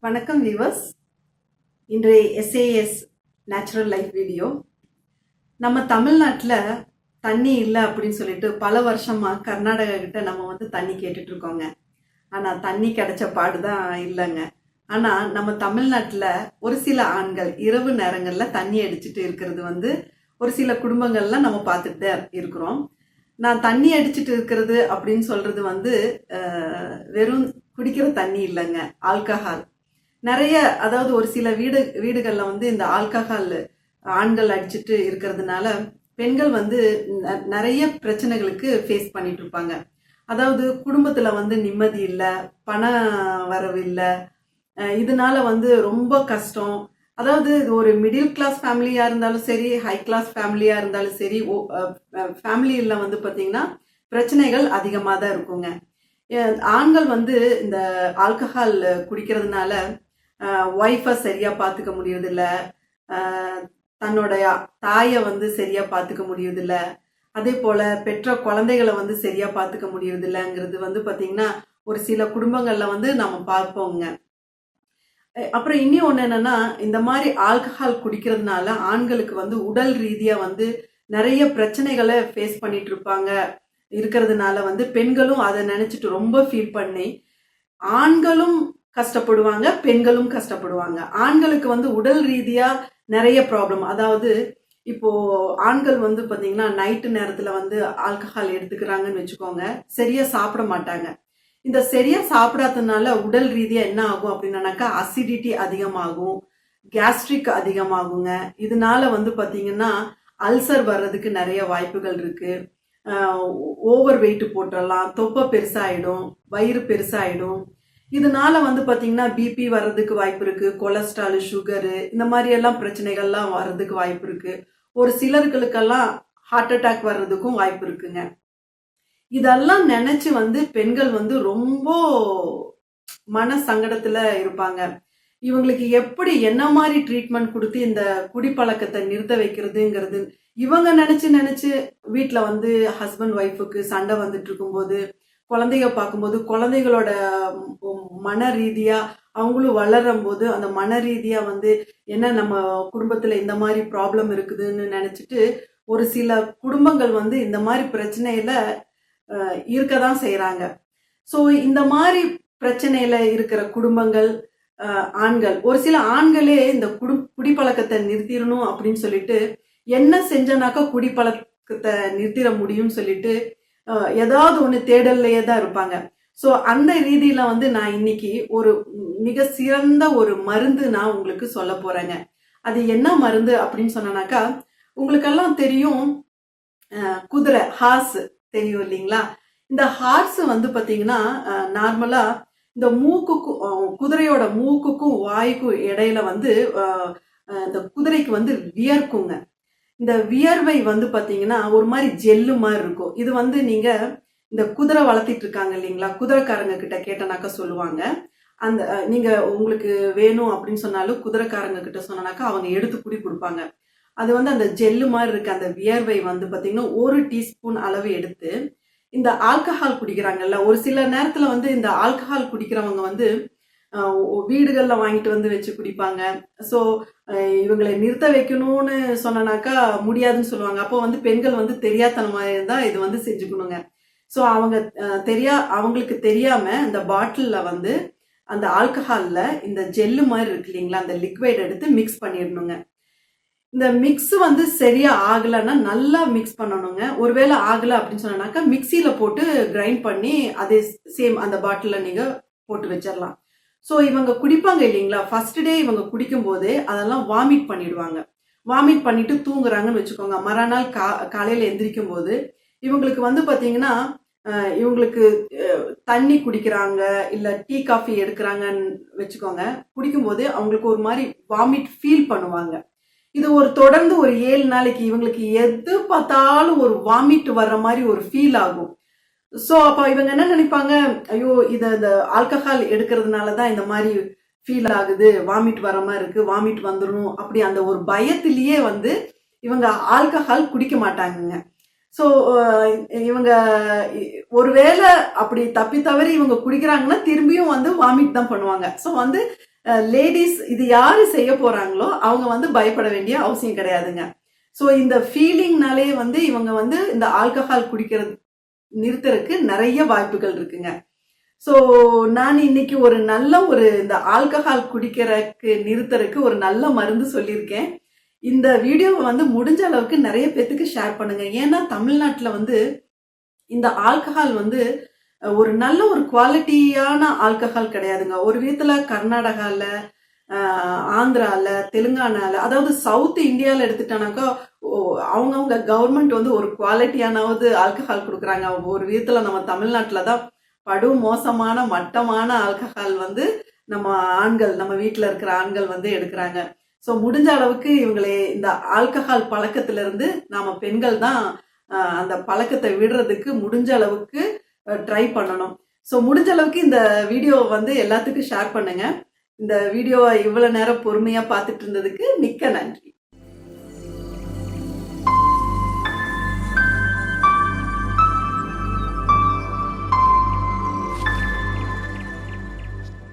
வணக்கம் வியூவர்ஸ். இன்றைய SAS natural life video. நம்ம தமிழ்நாட்டில் தண்ணி இல்லை அப்படின்னு சொல்லிட்டு பல வருஷமாக கர்நாடகா கிட்ட நம்ம தண்ணி கேட்டுட்டு இருக்கோங்க. ஆனால் தண்ணி கிடைச்ச பாடுதான் இல்லைங்க. ஆனால் நம்ம தமிழ்நாட்டில் ஒரு சில ஆண்கள் இரவு நேரங்களில் தண்ணி அடிச்சுட்டு இருக்கிறது ஒரு சில குடும்பங்கள்ல நம்ம பார்த்துட்டு தான் இருக்கிறோம். நான் தண்ணி அடிச்சுட்டு இருக்கிறது அப்படின்னு சொல்றது வெறும் குடிக்கிற தண்ணி இல்லைங்க, ஆல்கஹால். நிறைய, அதாவது ஒரு சில வீடுகளில் இந்த ஆல்கஹால் ஆண்கள் அடிச்சுட்டு இருக்கிறதுனால பெண்கள் நிறைய பிரச்சனைகளுக்கு ஃபேஸ் பண்ணிட்டு இருப்பாங்க. அதாவது குடும்பத்தில் நிம்மதி இல்லை, பண வரவு இல்லை, இதனால ரொம்ப கஷ்டம். அதாவது ஒரு மிடில் கிளாஸ் ஃபேமிலியாக இருந்தாலும் சரி, ஹை கிளாஸ் ஃபேமிலியாக இருந்தாலும் சரி, ஃபேமிலியில் பார்த்தீங்கன்னா பிரச்சனைகள் அதிகமாக தான் இருக்குங்க. ஆண்கள் இந்த ஆல்கஹால் குடிக்கிறதுனால ஒய்ஃபை சரியாக பார்த்துக்க முடியறதில்ல, தன்னுடைய தாயை சரியாக பார்த்துக்க முடியறதில்ல, அதே போல் பெற்ற குழந்தைகளை சரியாக பார்த்துக்க முடியறதில்லைங்கிறது பார்த்தீங்கன்னா ஒரு சில குடும்பங்களில் நம்ம பார்ப்போங்க. அப்புறம் இனி ஒன்று என்னன்னா, இந்த மாதிரி ஆல்கஹால் குடிக்கிறதுனால ஆண்களுக்கு உடல் ரீதியாக நிறைய பிரச்சனைகளை ஃபேஸ் பண்ணிட்டு இருப்பாங்க. இருக்கிறதுனால பெண்களும் அதை நினைச்சிட்டு ரொம்ப ஃபீல் பண்ணி ஆண்களும் கஷ்டப்படுவாங்க, பெண்களும் கஷ்டப்படுவாங்க. ஆண்களுக்கு உடல் ரீதியா நிறைய ப்ராப்ளம். அதாவது இப்போ ஆண்கள் பார்த்தீங்கன்னா நைட்டு நேரத்துல ஆல்கஹால் எடுத்துக்கிறாங்கன்னு வச்சுக்கோங்க, சரியா சாப்பிட மாட்டாங்க. இந்த சரியா சாப்பிடாததுனால உடல் ரீதியா என்ன ஆகும் அப்படின்னாக்கா அசிடிட்டி அதிகமாகும், கேஸ்ட்ரிக் அதிகமாகுங்க. இதனால பார்த்தீங்கன்னா அல்சர் வர்றதுக்கு நிறைய வாய்ப்புகள் இருக்கு. ஓவர் வெயிட் போட்டுடலாம், தொப்பை பெருசாயிடும், வயிறு பெருசாயிடும். இதனால பார்த்தீங்கன்னா பிபி வர்றதுக்கு வாய்ப்பு இருக்கு, கொலஸ்ட்ரால், சுகரு, இந்த மாதிரி எல்லாம் பிரச்சனைகள்லாம் வர்றதுக்கு வாய்ப்பு இருக்கு. ஒரு சிலர்களுக்கெல்லாம் ஹார்ட் அட்டாக் வர்றதுக்கும் வாய்ப்பு இருக்குங்க. இதெல்லாம் நினைச்சு பெண்கள் ரொம்ப மன சங்கடத்துல இருப்பாங்க. இவங்களுக்கு எப்படி என்ன மாதிரி ட்ரீட்மெண்ட் கொடுத்து இந்த குடிப்பழக்கத்தை நிறுத்த வைக்கிறதுங்கிறது இவங்க நினைச்சு வீட்டுல ஹஸ்பண்ட் ஒய்ஃபுக்கு சண்டை வந்துட்டு இருக்கும்போது, குழந்தைய பார்க்கும்போது, குழந்தைகளோட மன ரீதியா அவங்களும் வளரும் போது அந்த மன ரீதியா என்ன நம்ம குடும்பத்துல இந்த மாதிரி ப்ராப்ளம் இருக்குதுன்னு நினைச்சிட்டு ஒரு சில குடும்பங்கள் இந்த மாதிரி பிரச்சனையில இருக்கதான் செய்யறாங்க. ஸோ இந்த மாதிரி பிரச்சனையில இருக்கிற குடும்பங்கள், ஆண்கள், ஒரு சில ஆண்களே இந்த குடிப்பழக்கத்தை நிறுத்திடணும் அப்படின்னு சொல்லிட்டு என்ன செஞ்சனாக்கா குடிப்பழக்கத்தை நிறுத்திட முடியும்னு சொல்லிட்டு ஏதாவது ஒன்று தேடல்லையே தான் இருப்பாங்க. ஸோ அந்த ரீதியில நான் இன்னைக்கு ஒரு மிக சிறந்த ஒரு மருந்து நான் உங்களுக்கு சொல்ல போறேங்க. அது என்ன மருந்து அப்படின்னு சொன்னாக்கா, உங்களுக்கெல்லாம் தெரியும், குதிரை, ஹார்ஸ் தெரியும் இல்லைங்களா? இந்த ஹார்ஸ் பார்த்தீங்கன்னா நார்மலா இந்த மூக்குக்கும், குதிரையோட மூக்குக்கும் வாய்க்கும் இடையில இந்த குதிரைக்கு வியர்க்குங்க. இந்த வியர்வை பார்த்தீங்கன்னா ஒரு மாதிரி ஜெல்லு மாதிரி இருக்கும். இது நீங்க இந்த குதிரை வளர்த்திட்டு இருக்காங்க இல்லைங்களா, குதிரைக்காரங்க கிட்ட கேட்டனாக்கா சொல்லுவாங்க. அந்த நீங்க உங்களுக்கு வேணும் அப்படின்னு சொன்னாலும் குதிரைக்காரங்க கிட்ட சொன்னாக்கா அவங்க எடுத்து குடி கொடுப்பாங்க. அது அந்த ஜெல்லு மாதிரி இருக்கு. அந்த வியர்வை பார்த்தீங்கன்னா 1 டீஸ்பூன் அளவு எடுத்து இந்த ஆல்கஹால் குடிக்கிறாங்கல்ல, ஒரு சில நேரத்துல இந்த ஆல்கஹால் குடிக்கிறவங்க வீடுகள்ல வாங்கிட்டு வச்சு குடிப்பாங்க. ஸோ இவங்களை நிறுத்த வைக்கணும்னு சொன்னாக்கா முடியாதுன்னு சொல்லுவாங்க. அப்போ பெண்கள் தெரியாதனமா இருந்தா இது செஞ்சுக்கணுங்க. ஸோ அவங்க அவங்களுக்கு தெரியாம இந்த பாட்டில்ல அந்த ஆல்கஹால்ல இந்த ஜெல்லு மாதிரி இருக்கு இல்லைங்களா, அந்த லிக்வைட் எடுத்து மிக்ஸ் பண்ணிடணுங்க. இந்த மிக்ஸ் சரியா ஆகலைன்னா நல்லா மிக்ஸ் பண்ணணுங்க. ஒருவேளை ஆகலை அப்படின்னு சொன்னாக்கா மிக்சியில போட்டு கிரைண்ட் பண்ணி அதே சேம் அந்த பாட்டில்ல நீங்க போட்டு வச்சிடலாம். ஸோ இவங்க குடிப்பாங்க இல்லைங்களா, ஃபர்ஸ்ட் டே இவங்க குடிக்கும் போதே அதெல்லாம் வாமிட் பண்ணிடுவாங்க. வாமிட் பண்ணிட்டு தூங்குறாங்கன்னு வச்சுக்கோங்க. மறுநாள் காலையில எந்திரிக்கும் போது இவங்களுக்கு பார்த்தீங்கன்னா இவங்களுக்கு தண்ணி குடிக்கிறாங்க இல்ல டீ காஃபி எடுக்கிறாங்கன்னு வச்சுக்கோங்க, குடிக்கும்போது அவங்களுக்கு ஒரு மாதிரி வாமிட் ஃபீல் பண்ணுவாங்க. இது தொடர்ந்து ஒரு 7 நாளைக்கு இவங்களுக்கு எது பார்த்தாலும் ஒரு வாமிட் வர்ற மாதிரி ஒரு ஃபீல் ஆகும். ஸோ அப்போ இவங்க என்ன நினைப்பாங்க, ஐயோ இந்த ஆல்கஹால் எடுக்கிறதுனால தான் இந்த மாதிரி ஃபீல் ஆகுது, வாமிட் வர மாதிரி இருக்கு, வாமிட் வந்துடும், அப்படி அந்த ஒரு பயத்திலேயே இவங்க ஆல்கஹால் குடிக்க மாட்டாங்கங்க. ஸோ இவங்க ஒருவேளை அப்படி தப்பி தவறி இவங்க குடிக்கிறாங்கன்னா திரும்பியும் வாமிட் தான் பண்ணுவாங்க. ஸோ லேடிஸ் இது யாரு செய்ய போறாங்களோ அவங்க வந்து பயப்பட வேண்டிய அவசியம் கிடையாதுங்க. ஸோ இந்த ஃபீலிங்னாலே வந்து இவங்க வந்து இந்த ஆல்கஹால் குடிக்கிறது நிறுத்தறதுக்கு நிறைய வாய்ப்புகள் இருக்குங்க. ஸோ நான் இன்னைக்கு ஒரு இந்த ஆல்கஹால் குடிக்கிறதுக்கு நிறுத்தறதுக்கு ஒரு நல்ல மருந்து சொல்லியிருக்கேன். இந்த வீடியோவை வந்து முடிஞ்ச அளவுக்கு நிறைய பேத்துக்கு ஷேர் பண்ணுங்க. ஏன்னா தமிழ்நாட்டில் வந்து இந்த ஆல்கஹால் வந்து ஒரு குவாலிட்டியான ஆல்கஹால் கிடையாதுங்க. ஒரு விதத்துல கர்நாடகால, ஆந்திரால, தெலுங்கானால, அதாவது சவுத் இந்தியால எடுத்துட்டானாக்கா அவங்கவுங்க கவர்மெண்ட் வந்து ஒரு குவாலிட்டியானாவது ஆல்கஹால் கொடுக்குறாங்க. ஒரு விதத்துல நம்ம தமிழ்நாட்டில தான் படு மோசமான மட்டமான ஆல்கஹால் வந்து நம்ம வீட்டில் இருக்கிற ஆண்கள் வந்து எடுக்கிறாங்க. ஸோ முடிஞ்ச அளவுக்கு இவங்களே இந்த ஆல்கஹால் பழக்கத்திலிருந்து நாம பெண்கள் தான் அந்த பழக்கத்தை விடுறதுக்கு முடிஞ்ச அளவுக்கு ட்ரை பண்ணணும். ஸோ முடிஞ்ச அளவுக்கு இந்த வீடியோவை வந்து எல்லாத்துக்கும் ஷேர் பண்ணுங்க. இந்த வீடியோவை இவ்வளவு நேரம் பொறுமையா பார்த்துட்டு இருந்ததுக்கு மிக்க நன்றி.